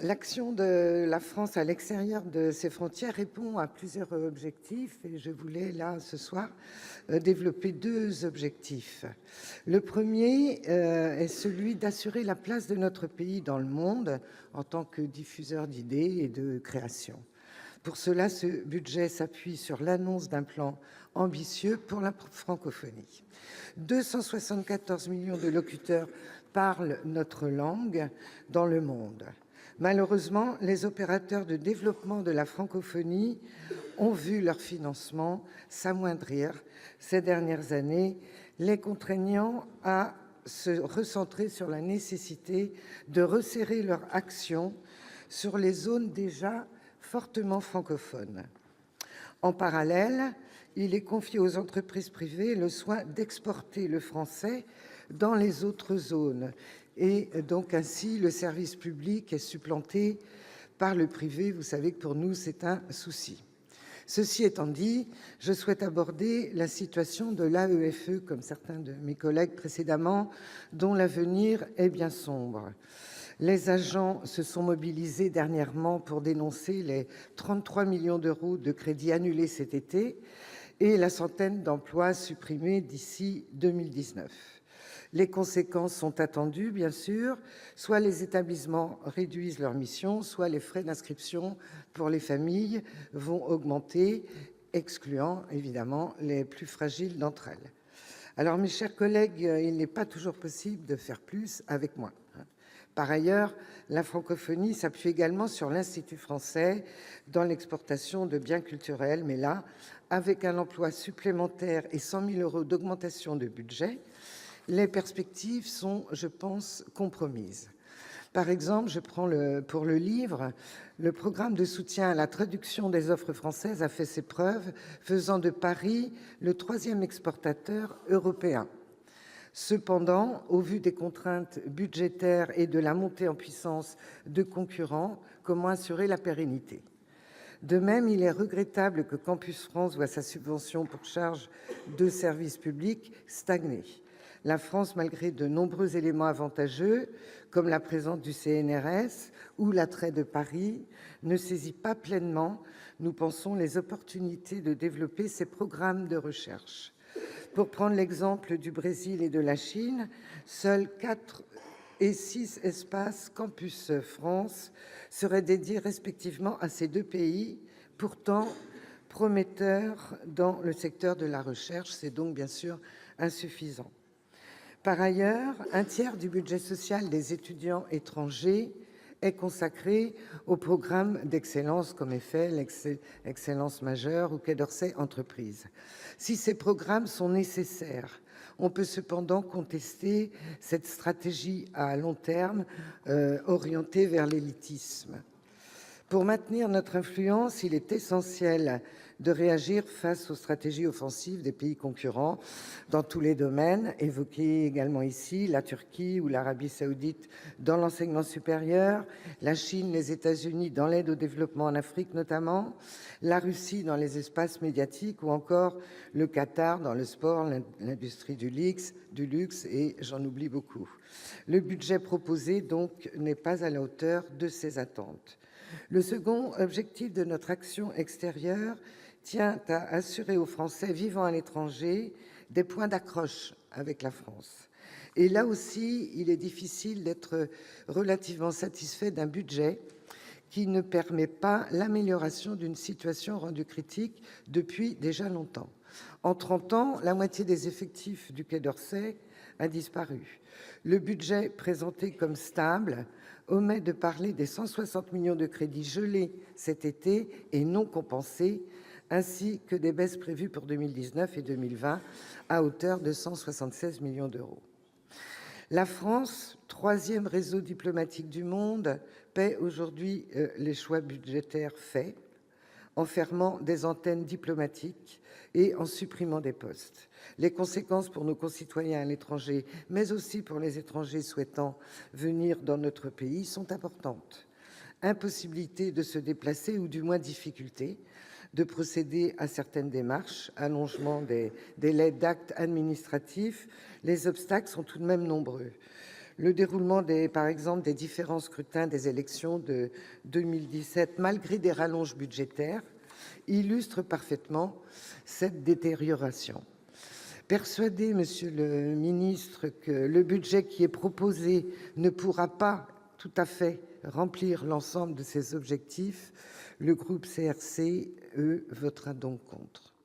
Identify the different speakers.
Speaker 1: L'action de la France à l'extérieur de ses frontières répond à plusieurs objectifs et je voulais là ce soir développer deux objectifs. Le premier est celui d'assurer la place de notre pays dans le monde en tant que diffuseur d'idées et de création. Pour cela, ce budget s'appuie sur l'annonce d'un plan ambitieux pour la francophonie. 274 millions de locuteurs parlent notre langue dans le monde. Malheureusement, les opérateurs de développement de la francophonie ont vu leur financement s'amoindrir ces dernières années, les contraignant à se recentrer sur la nécessité de resserrer leur action sur les zones déjà fortement francophones. En parallèle, il est confié aux entreprises privées le soin d'exporter le français dans les autres zones. Et donc ainsi, le service public est supplanté par le privé. Vous savez que pour nous, c'est un souci. Ceci étant dit, je souhaite aborder la situation de l'AEFE, comme certains de mes collègues précédemment, dont l'avenir est bien sombre. Les agents se sont mobilisés dernièrement pour dénoncer les 33 millions d'euros de crédits annulés cet été et la centaine d'emplois supprimés d'ici 2019. Les conséquences sont attendues, bien sûr. Soit les établissements réduisent leur mission, soit les frais d'inscription pour les familles vont augmenter, excluant évidemment les plus fragiles d'entre elles. Alors, mes chers collègues, il n'est pas toujours possible de faire plus avec moins. Par ailleurs, la francophonie s'appuie également sur l'Institut français dans l'exportation de biens culturels, mais là, avec un emploi supplémentaire et 100 000 euros d'augmentation de budget, les perspectives sont, je pense, compromises. Par exemple, pour le livre, le programme de soutien à la traduction des offres françaises a fait ses preuves, faisant de Paris le troisième exportateur européen. Cependant, au vu des contraintes budgétaires et de la montée en puissance de concurrents, comment assurer la pérennité ? De même, il est regrettable que Campus France voie sa subvention pour charge de service public stagner. La France, malgré de nombreux éléments avantageux, comme la présence du CNRS ou l'attrait de Paris, ne saisit pas pleinement, nous pensons, les opportunités de développer ses programmes de recherche. Pour prendre l'exemple du Brésil et de la Chine, seuls 4 et 6 espaces Campus France seraient dédiés respectivement à ces deux pays, pourtant prometteurs dans le secteur de la recherche. C'est donc bien sûr insuffisant. Par ailleurs, un tiers du budget social des étudiants étrangers est consacré au programme d'excellence comme Eiffel, Excellence majeure ou Quai d'Orsay Entreprises. Si ces programmes sont nécessaires, on peut cependant contester cette stratégie à long terme orientée vers l'élitisme. Pour maintenir notre influence, il est essentiel de réagir face aux stratégies offensives des pays concurrents dans tous les domaines, évoqués également ici, la Turquie ou l'Arabie saoudite dans l'enseignement supérieur, la Chine, les États-Unis dans l'aide au développement en Afrique notamment, la Russie dans les espaces médiatiques ou encore le Qatar dans le sport, l'industrie du luxe et j'en oublie beaucoup. Le budget proposé donc n'est pas à la hauteur de ces attentes. Le second objectif de notre action extérieure tient à assurer aux Français vivant à l'étranger des points d'accroche avec la France. Et là aussi, il est difficile d'être relativement satisfait d'un budget qui ne permet pas l'amélioration d'une situation rendue critique depuis déjà longtemps. En 30 ans, la moitié des effectifs du Quai d'Orsay a disparu. Le budget présenté comme stable omet de parler des 160 millions de crédits gelés cet été et non compensés, ainsi que des baisses prévues pour 2019 et 2020 à hauteur de 176 millions d'euros. La France, troisième réseau diplomatique du monde, paie aujourd'hui les choix budgétaires faits, en fermant des antennes diplomatiques et en supprimant des postes. Les conséquences pour nos concitoyens à l'étranger, mais aussi pour les étrangers souhaitant venir dans notre pays, sont importantes. Impossibilité de se déplacer ou du moins difficulté de procéder à certaines démarches, allongement des délais d'actes administratifs, les obstacles sont tout de même nombreux. Le déroulement, par exemple, des différents scrutins des élections de 2017, malgré des rallonges budgétaires, illustre parfaitement cette détérioration. Persuadé, monsieur le ministre, que le budget qui est proposé ne pourra pas tout à fait remplir l'ensemble de ces objectifs, le groupe CRCE votera donc contre.